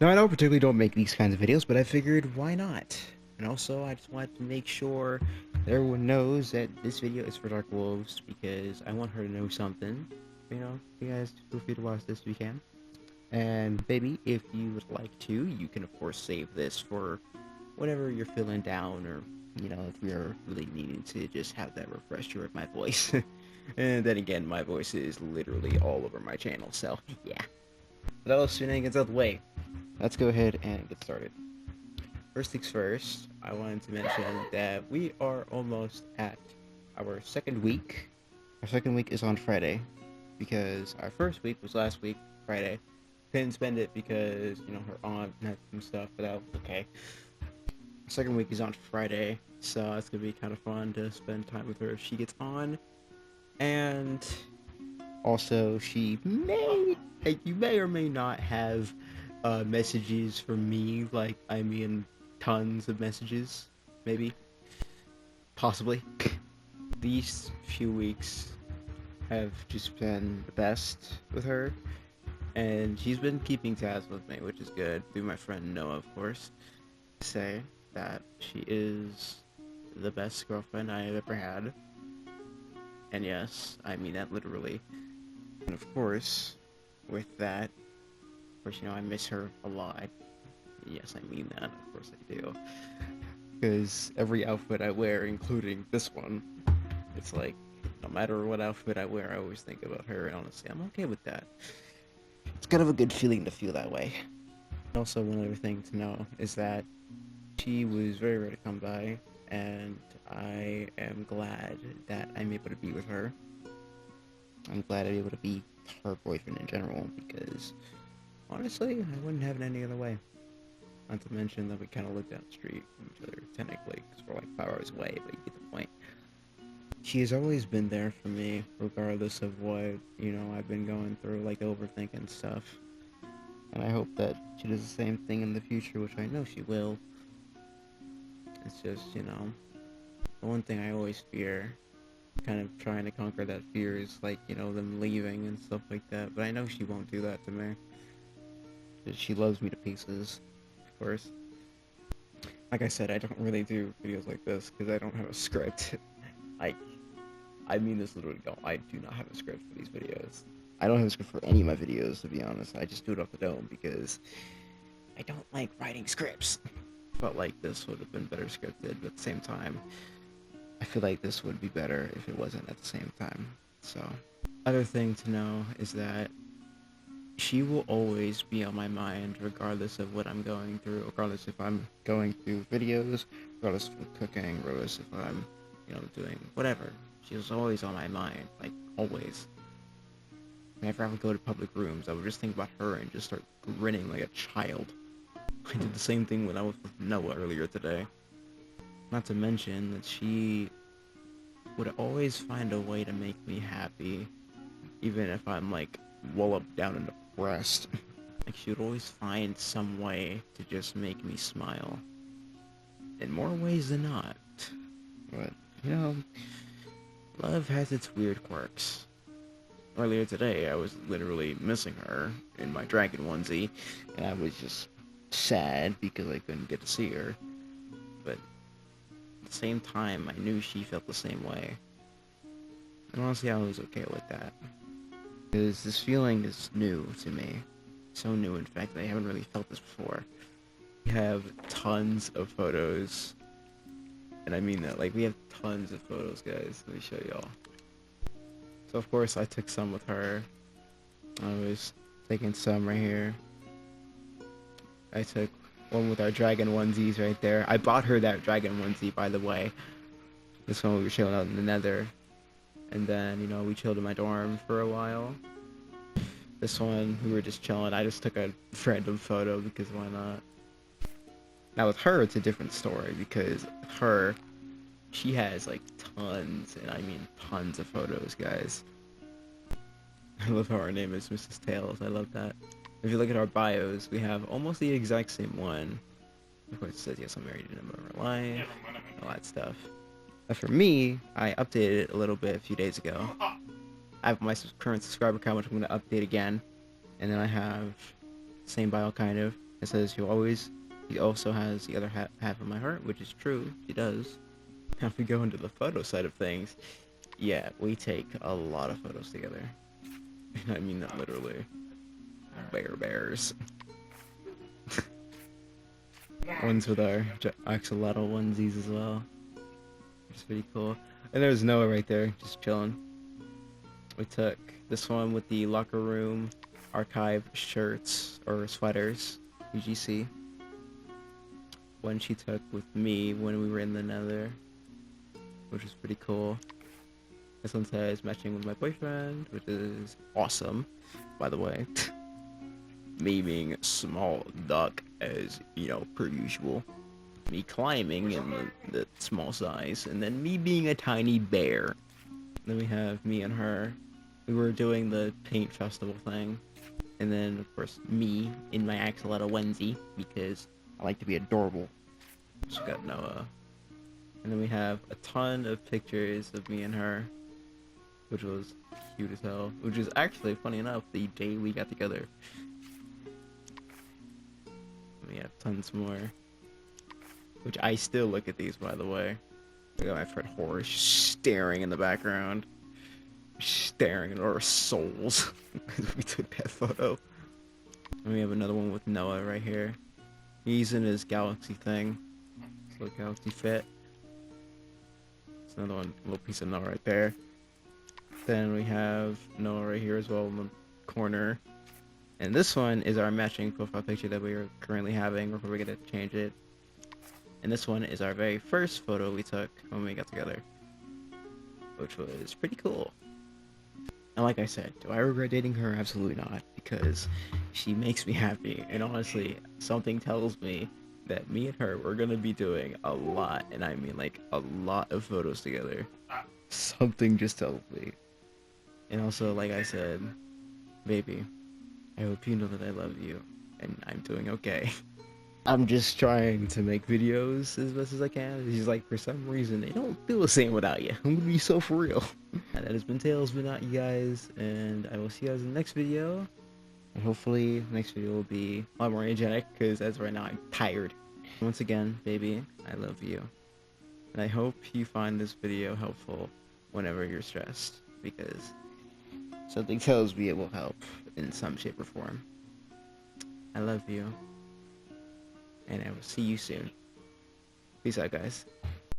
Now, I know I particularly don't make these kinds of videos, but I figured why not? And also, I just wanted to make sure that everyone knows that this video is for Dark Wolves because I want her to know something. You know, you guys feel free to watch this if you can. And baby, if you would like to, you can of course save this for whenever you're feeling down or, you know, if you're really needing to just have that refresher of my voice. And then again, my voice is literally all over my channel, so yeah. But all those shenanigans out of the way, let's go ahead and get started. First things first, I wanted to mention that we are almost at our second week. Our second week is on Friday, because our first week was last week, Friday. Couldn't spend it because, you know, her aunt had some stuff, but that was okay. Second week is on Friday, so it's gonna be kind of fun to spend time with her if she gets on. And also, you may or may not have messages from me, like, I mean, tons of messages, maybe, possibly. These few weeks have just been the best with her, and she's been keeping tabs with me, which is good. Through my friend Noah, of course, say that she is the best girlfriend I have ever had. And yes, I mean that literally. And of course, with that, of course, you know, I miss her a lot. Yes, I mean that. Of course I do. Because every outfit I wear, including this one, it's like, no matter what outfit I wear, I always think about her, and honestly, I'm okay with that. It's kind of a good feeling to feel that way. Also, one other thing to know is that she was very rare to come by, and I am glad that I'm able to be with her. I'm glad I'm able to be her boyfriend in general, because honestly, I wouldn't have it any other way. Not to mention that we kind of live down the street from each other, technically, because we're like 5 hours away, but you get the point. She has always been there for me, regardless of what, you know, I've been going through, like overthinking stuff. And I hope that she does the same thing in the future, which I know she will. It's just, you know, the one thing I always fear, kind of trying to conquer that fear, is like, you know, them leaving and stuff like that. But I know she won't do that to me. She loves me to pieces, of course. Like I said, I don't really do videos like this because I don't have a script. I mean this literally, I do not have a script for these videos. I don't have a script for any of my videos, to be honest. I just do it off the dome because I don't like writing scripts. Felt like this would have been better scripted, but at the same time, I feel like this would be better if it wasn't at the same time. So, other thing to know is that she will always be on my mind regardless of what I'm going through, regardless if I'm going through videos, regardless if I'm cooking, regardless if I'm, you know, doing whatever. She's always on my mind, like, always. Whenever I would go to public rooms, I would just think about her and just start grinning like a child. I did the same thing when I was with Noah earlier today. Not to mention that she would always find a way to make me happy, even if I'm like walloped down and depressed. Like, she would always find some way to just make me smile. In more ways than not. But, you know, love has its weird quirks. Earlier today, I was literally missing her in my dragon onesie, and I was just sad because I couldn't get to see her. But at the same time, I knew she felt the same way. And honestly, I was okay with that. Because this feeling is new to me. So new, in fact, I haven't really felt this before. We have tons of photos. And I mean that, like, we have tons of photos, guys. Let me show y'all. So, of course, I took some with her. I was taking some right here. I took one with our dragon onesies right there. I bought her that dragon onesie, by the way. This one we were chilling out in the nether. And then, you know, we chilled in my dorm for a while. This one, we were just chilling. I just took a random photo because why not? Now with her, it's a different story because her, she has like tons, and I mean tons of photos, guys. I love how our name is Mrs. Tails. I love that. If you look at our bios, we have almost the exact same one. Of course, it says yes, I'm married in a moment of my life, all that stuff. But for me, I updated it a little bit a few days ago. I have my current subscriber count, which I'm going to update again. And then I have the same bio, kind of. It says he also has the other half of my heart, which is true. He does. Now, if we go into the photo side of things, yeah, we take a lot of photos together. And I mean that literally. Bears. Ones with our axolotl onesies as well. Which is pretty cool. And there's Noah right there, just chilling. We took this one with the locker room archive shirts or sweaters, UGC. One she took with me when we were in the Nether, which was pretty cool. This one says matching with my boyfriend, which is awesome, by the way. Me being small duck, as you know, per usual. Me climbing in the small size, and then me being a tiny bear. Then we have me and her. We were doing the paint festival thing. And then, of course, me in my axolotl onesie, because I like to be adorable. Just got Noah. And then we have a ton of pictures of me and her, which was cute as hell. Which is actually, funny enough, the day we got together. We have tons more. Which I still look at these, by the way. I got my friend Horace staring in the background. Staring at our souls as we took that photo. And we have another one with Noah right here. He's in his galaxy thing. So galaxy fit. It's another one, a little piece of Noah right there. Then we have Noah right here as well in the corner. And this one is our matching profile picture that we are currently having. We're probably gonna change it. And this one is our very first photo we took when we got together, which was pretty cool. And like I said, do I regret dating her? Absolutely not, because she makes me happy. And honestly, something tells me that me and her, we're gonna be doing a lot, and I mean like a lot of photos together. Something just tells me. And also, like I said, baby, I hope you know that I love you, and I'm doing okay. I'm just trying to make videos as best as I can. It's just like, for some reason, they don't feel the same without you. I'm gonna be so for real. And that has been Tails, but not you guys. And I will see you guys in the next video. And hopefully, the next video will be a lot more energetic, because as of right now, I'm tired. Once again, baby, I love you. And I hope you find this video helpful whenever you're stressed, because something tells me it will help in some shape or form. I love you. And I will see you soon. Peace out, guys.